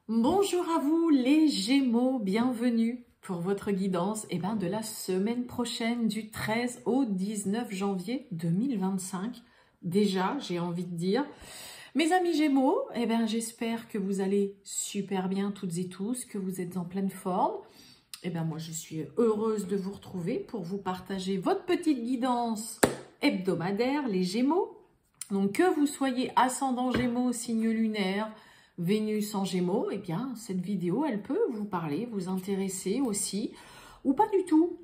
Bonjour à vous les Gémeaux, bienvenue pour votre guidance de la semaine prochaine du 13 au 19 janvier 2025. Déjà, j'ai envie de dire, mes amis Gémeaux, j'espère que vous allez super bien toutes et tous, que vous êtes en pleine forme. Moi, je suis heureuse de vous retrouver pour vous partager votre petite guidance hebdomadaire, les Gémeaux. Donc, que vous soyez ascendant Gémeaux, signe lunaire, Vénus en Gémeaux, cette vidéo, elle peut vous parler, vous intéresser aussi, ou pas du tout.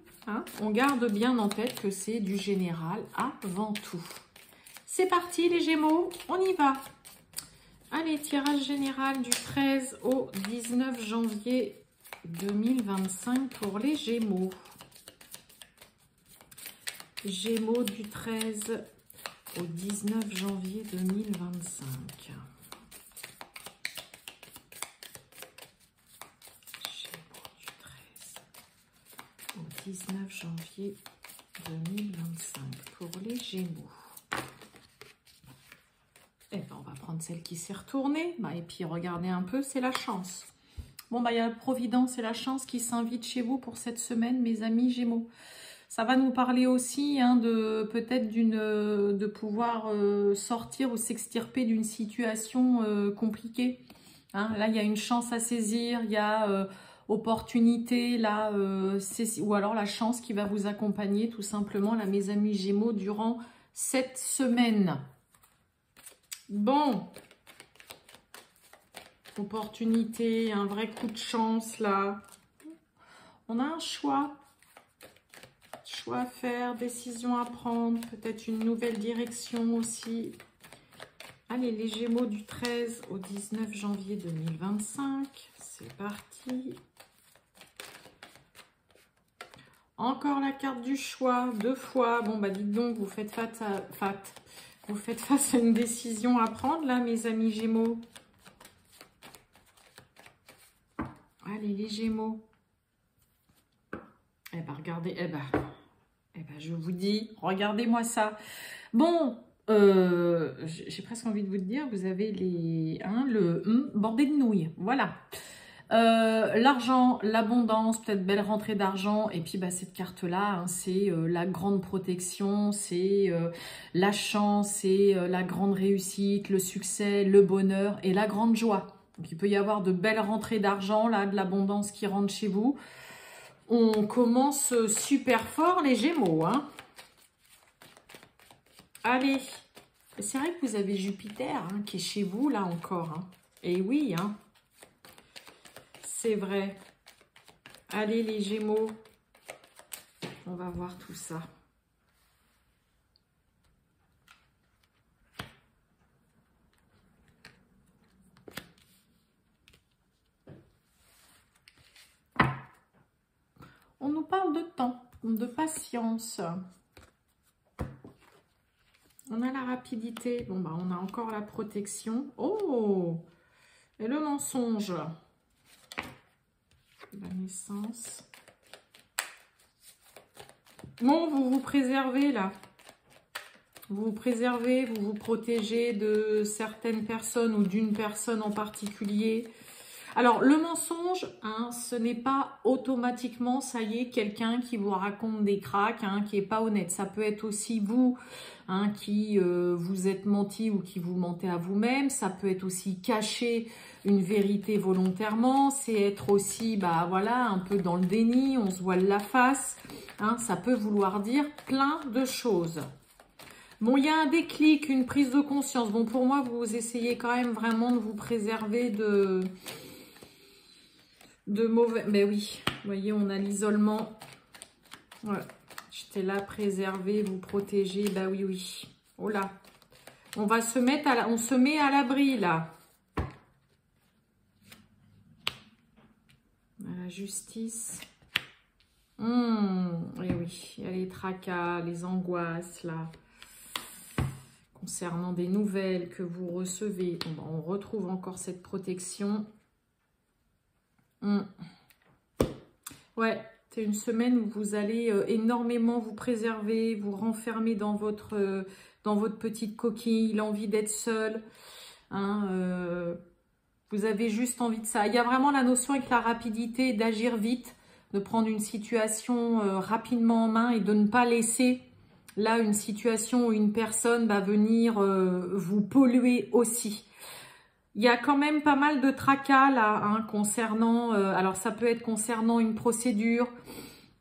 On garde bien en tête que c'est du général avant tout. C'est parti les Gémeaux, on y va. Allez, tirage général du 13 au 19 janvier 2025 pour les Gémeaux. Gémeaux du 13 au 19 janvier 2025. Gémeaux du 13 au 19 janvier 2025 pour les Gémeaux. On va prendre celle qui s'est retournée. Et puis, regardez un peu, c'est la chance. Bon, il y a la Providence et la chance qui s'invitent chez vous pour cette semaine, mes amis Gémeaux. Ça va nous parler aussi de peut-être de pouvoir sortir ou s'extirper d'une situation compliquée. Là, il y a une chance à saisir, il y a opportunité, là, ou alors la chance qui va vous accompagner tout simplement, là, mes amis Gémeaux, durant cette semaine. Bon, opportunité, un vrai coup de chance là. On a un choix à faire, décision à prendre, peut-être une nouvelle direction aussi. Allez, les Gémeaux du 13 au 19 janvier 2025, c'est parti. Encore la carte du choix, 2 fois. Bon, dites donc, vous faites face à une décision à prendre, là, mes amis Gémeaux. Allez, les Gémeaux. Regardez, je vous dis, regardez-moi ça. Bon, j'ai presque envie de vous dire, vous avez le bordé de nouilles, voilà. L'argent, l'abondance, peut-être belle rentrée d'argent. Et puis, cette carte-là, c'est la grande protection, c'est la chance, c'est la grande réussite, le succès, le bonheur et la grande joie. Donc, il peut y avoir de belles rentrées d'argent, là, de l'abondance qui rentre chez vous. On commence super fort, les Gémeaux. Allez, c'est vrai que vous avez Jupiter qui est chez vous, là, encore. Et oui, c'est vrai. Allez, les Gémeaux, on va voir tout ça. On nous parle de temps, de patience. On a la rapidité. Bon, on a encore la protection. Oh! Et le mensonge. La naissance. Bon, vous vous préservez, là. Vous vous préservez, vous vous protégez de certaines personnes ou d'une personne en particulier. Alors, le mensonge, ce n'est pas automatiquement, ça y est, quelqu'un qui vous raconte des cracks, qui n'est pas honnête. Ça peut être aussi vous, qui vous êtes menti ou qui vous mentez à vous-même. Ça peut être aussi cacher une vérité volontairement. C'est être aussi, voilà, un peu dans le déni, on se voile la face. Ça peut vouloir dire plein de choses. Bon, il y a un déclic, une prise de conscience. Bon, pour moi, vous essayez quand même vraiment de vous préserver de mauvais... Mais oui, vous voyez, on a l'isolement. Voilà. J'étais là, préserver, vous protéger. Oui, oui. Oh là. On va se mettre on se met à l'abri, là. La justice. Et oui, il y a les tracas, les angoisses, là. Concernant des nouvelles que vous recevez. On retrouve encore cette protection. Ouais, c'est une semaine où vous allez énormément vous préserver, vous renfermer dans votre petite coquille, l'envie d'être seul. Vous avez juste envie de ça. Il y a vraiment la notion avec la rapidité d'agir vite, de prendre une situation rapidement en main et de ne pas laisser là une situation où une personne va venir vous polluer aussi. Il y a quand même pas mal de tracas là hein, concernant, alors ça peut être concernant une procédure,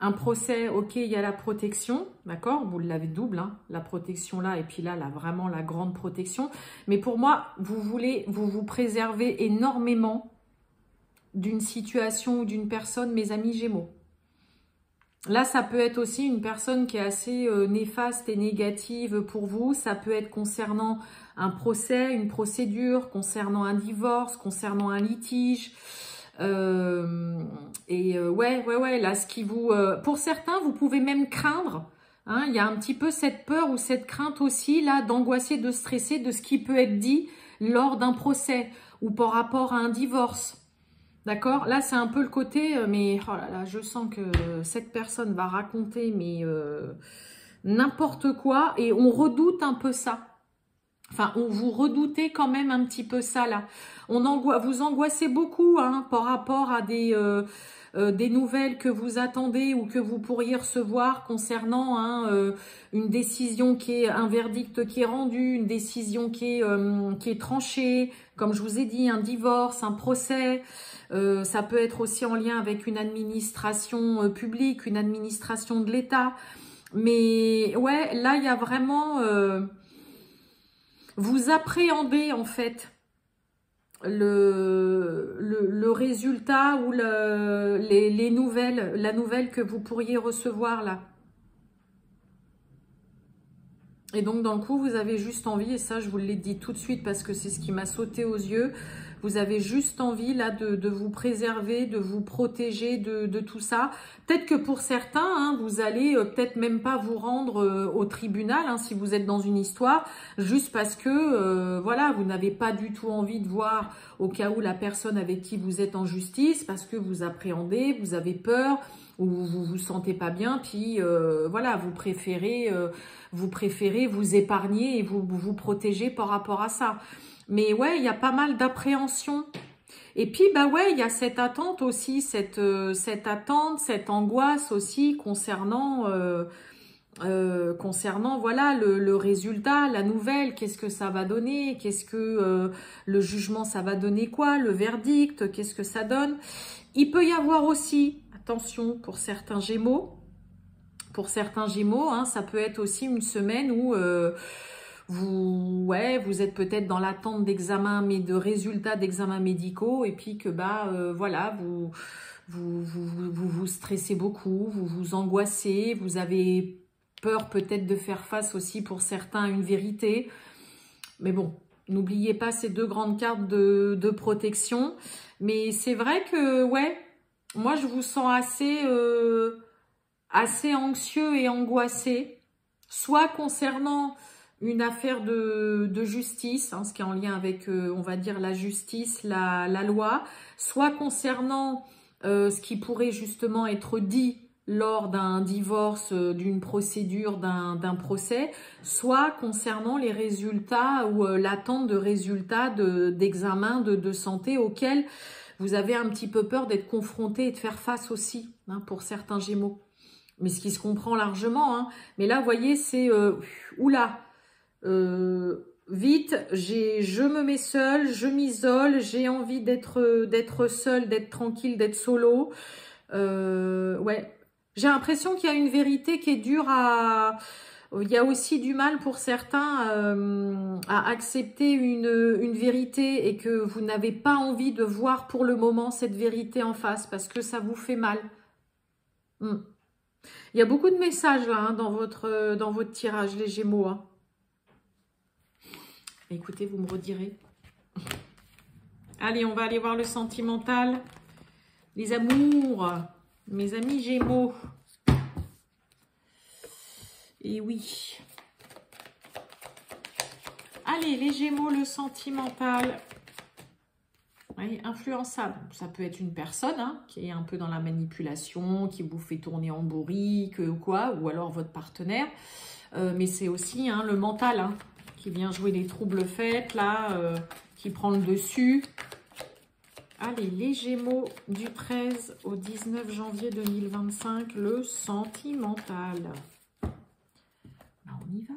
un procès, ok, il y a la protection, d'accord, vous l'avez double, hein, la protection là, et puis là, vraiment la grande protection. Mais pour moi, vous voulez vous préserver énormément d'une situation ou d'une personne, mes amis Gémeaux. Là, ça peut être aussi une personne qui est assez néfaste et négative pour vous. Ça peut être concernant un procès, une procédure, concernant un divorce, concernant un litige. Ouais, là, ce qui vous... pour certains, vous pouvez même craindre. Hein, il y a un petit peu cette peur ou cette crainte aussi, là, d'angoisser, de stresser de ce qui peut être dit lors d'un procès ou par rapport à un divorce. D'accord? Là, c'est un peu le côté, mais oh là là, je sens que cette personne va raconter mais n'importe quoi et on redoute un peu ça. Enfin, vous redoutez quand même un petit peu ça là. Vous angoissez beaucoup hein, par rapport à des nouvelles que vous attendez ou que vous pourriez recevoir concernant hein, une décision qui est, un verdict qui est rendu, une décision qui est tranchée, comme je vous ai dit, un divorce, un procès. Ça peut être aussi en lien avec une administration publique, une administration de l'État. Mais ouais, là, il y a vraiment... vous appréhendez en fait le résultat ou les nouvelles, la nouvelle que vous pourriez recevoir là. Et donc, dans le coup, vous avez juste envie, et ça, je vous l'ai dit tout de suite parce que c'est ce qui m'a sauté aux yeux, vous avez juste envie, là, de vous préserver, de vous protéger de tout ça. Peut-être que pour certains, hein, vous allez peut-être même pas vous rendre au tribunal, hein, si vous êtes dans une histoire, juste parce que, voilà, vous n'avez pas du tout envie de voir au cas où la personne avec qui vous êtes en justice, parce que vous appréhendez, vous avez peur, ou vous vous sentez pas bien, puis voilà, vous préférez vous épargner et vous protéger par rapport à ça. Mais ouais, il y a pas mal d'appréhension. Et puis, bah ouais, il y a cette attente aussi, cette attente, cette angoisse aussi concernant voilà le résultat, la nouvelle, qu'est-ce que ça va donner, qu'est-ce que le jugement ça va donner quoi, le verdict, qu'est-ce que ça donne. Il peut y avoir aussi, attention pour certains Gémeaux, hein, ça peut être aussi une semaine où vous êtes peut-être dans l'attente d'examens, mais de résultats d'examens médicaux, et puis que voilà, vous stressez beaucoup, vous vous angoissez, vous avez peur peut-être de faire face aussi pour certains à une vérité. Mais bon, n'oubliez pas ces deux grandes cartes de protection. Mais c'est vrai que, ouais, moi je vous sens assez anxieux et angoissé, soit concernant une affaire de justice, hein, ce qui est en lien avec, on va dire, la justice, la loi, soit concernant ce qui pourrait justement être dit lors d'un divorce, d'une procédure, d'un procès, soit concernant les résultats ou l'attente de résultats d'examen de santé auxquels vous avez un petit peu peur d'être confronté et de faire face aussi, hein, pour certains Gémeaux. Mais ce qui se comprend largement, hein. Mais là, vous voyez, c'est oula, vite, je me mets seule, je m'isole, j'ai envie d'être seule, d'être tranquille, d'être solo. Ouais, j'ai l'impression qu'il y a une vérité qui est dure à... Il y a aussi du mal pour certains à accepter une vérité et que vous n'avez pas envie de voir pour le moment cette vérité en face parce que ça vous fait mal. Il y a beaucoup de messages là hein, dans votre tirage, les Gémeaux. Hein. Écoutez, vous me redirez. Allez, on va aller voir le sentimental. Les amours, mes amis Gémeaux. Et oui. Allez, les Gémeaux, le sentimental. Oui, influençable. Ça peut être une personne hein, qui est un peu dans la manipulation, qui vous fait tourner en bourrique ou quoi, ou alors votre partenaire. Mais c'est aussi hein, le mental hein, qui vient jouer les troubles faits, là, qui prend le dessus. Allez, les Gémeaux du 13 au 19 janvier 2025, le sentimental. Ben, on y va.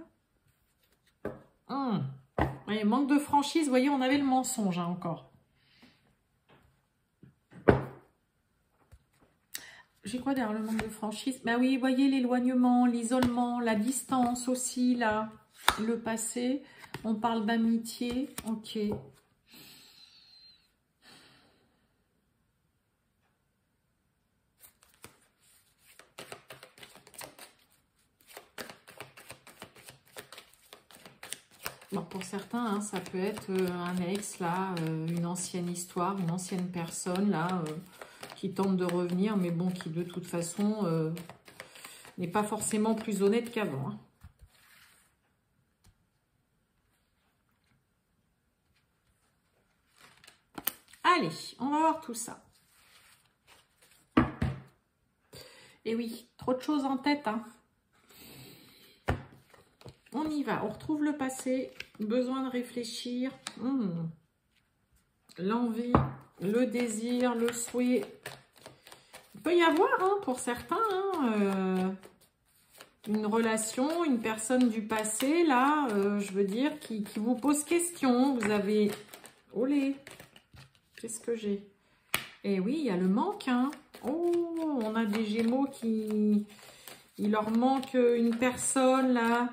Et manque de franchise, vous voyez, on avait le mensonge hein, encore. J'ai quoi derrière le manque de franchise? Ben oui, vous voyez l'éloignement, l'isolement, la distance aussi, là, le passé. On parle d'amitié, ok. Bon, pour certains, hein, ça peut être un ex, là, une ancienne histoire, une ancienne personne, là, qui tente de revenir, mais bon, qui de toute façon n'est pas forcément plus honnête qu'avant. Hein. Allez, on va voir tout ça. Et oui, trop de choses en tête, hein. On y va, on retrouve le passé, besoin de réfléchir, l'envie, le désir, le souhait. Il peut y avoir, hein, pour certains, hein, une relation, une personne du passé, là, je veux dire, qui vous pose question. Vous avez... Olé, qu'est-ce que j'ai? Eh oui, il y a le manque, hein. Oh, on a des Gémeaux qui... Il leur manque une personne, là.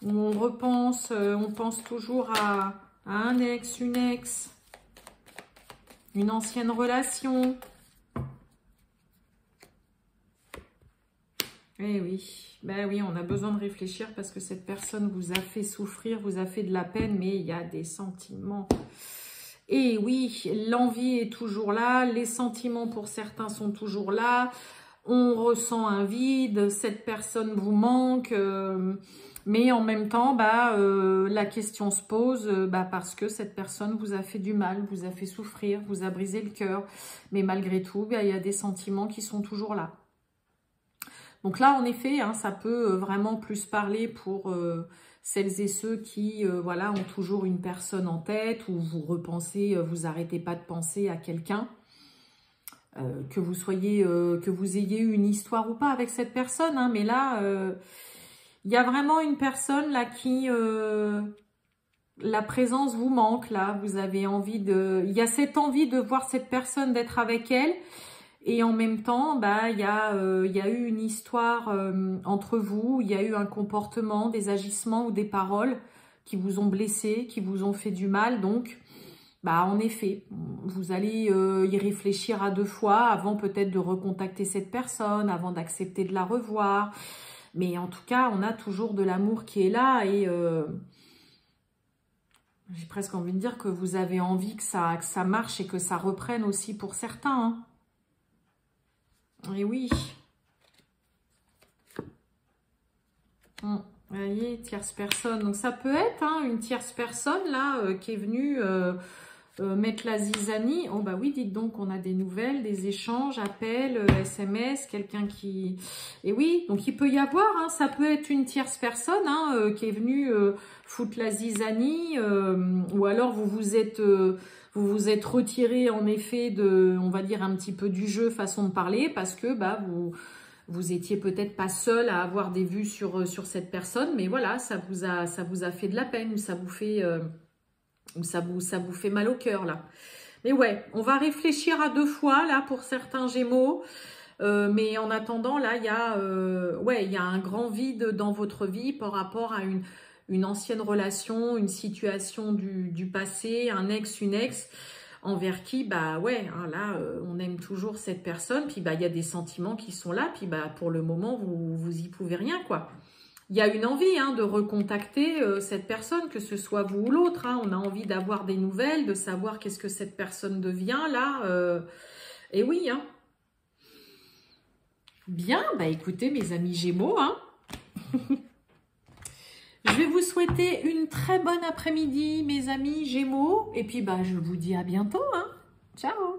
Où on repense, on pense toujours à un ex, une ex, une ancienne relation. Eh oui, ben oui, on a besoin de réfléchir parce que cette personne vous a fait souffrir, vous a fait de la peine, mais il y a des sentiments. Et oui, l'envie est toujours là, les sentiments pour certains sont toujours là, on ressent un vide, cette personne vous manque... mais en même temps, la question se pose parce que cette personne vous a fait du mal, vous a fait souffrir, vous a brisé le cœur. Mais malgré tout, il y a des sentiments qui sont toujours là. Donc là, en effet, hein, ça peut vraiment plus parler pour celles et ceux qui voilà, ont toujours une personne en tête ou vous repensez, vous n'arrêtez pas de penser à quelqu'un. Que vous soyez, que vous ayez eu une histoire ou pas avec cette personne. Hein, mais là... il y a vraiment une personne là qui, la présence vous manque là, vous avez envie de, il y a cette envie de voir cette personne, d'être avec elle, et en même temps, il y a eu une histoire entre vous, il y a eu un comportement, des agissements ou des paroles qui vous ont blessé, qui vous ont fait du mal, donc, en effet, vous allez y réfléchir à 2 fois avant peut-être de recontacter cette personne, avant d'accepter de la revoir. Mais en tout cas, on a toujours de l'amour qui est là et j'ai presque envie de dire que vous avez envie que ça marche et que ça reprenne aussi pour certains. Hein. Et oui. Vous voyez, tierce personne. Donc ça peut être une tierce personne là qui est venue... mettre la zizanie. Oh bah oui, dites donc, on a des nouvelles, des échanges, appels, SMS, quelqu'un qui... Et oui, donc il peut y avoir, hein, ça peut être une tierce personne qui est venue foutre la zizanie, ou alors vous vous êtes retiré en effet de, on va dire un petit peu du jeu, façon de parler, parce que vous étiez peut-être pas seul à avoir des vues sur cette personne, mais voilà, ça vous a fait de la peine, ou ça vous fait... ou ça vous fait mal au cœur, là. Mais ouais, on va réfléchir à 2 fois, là, pour certains Gémeaux. Mais en attendant, là, il y a un grand vide dans votre vie par rapport à une ancienne relation, une situation du passé, un ex, une ex, envers qui, là, on aime toujours cette personne. Puis, il y a des sentiments qui sont là. Puis, pour le moment, vous y pouvez rien, quoi. Il y a une envie de recontacter cette personne, que ce soit vous ou l'autre. Hein. On a envie d'avoir des nouvelles, de savoir qu'est-ce que cette personne devient là. Et oui. Hein. Bien, écoutez mes amis Gémeaux. Hein. Je vais vous souhaiter une très bonne après-midi mes amis Gémeaux. Et puis je vous dis à bientôt. Hein. Ciao.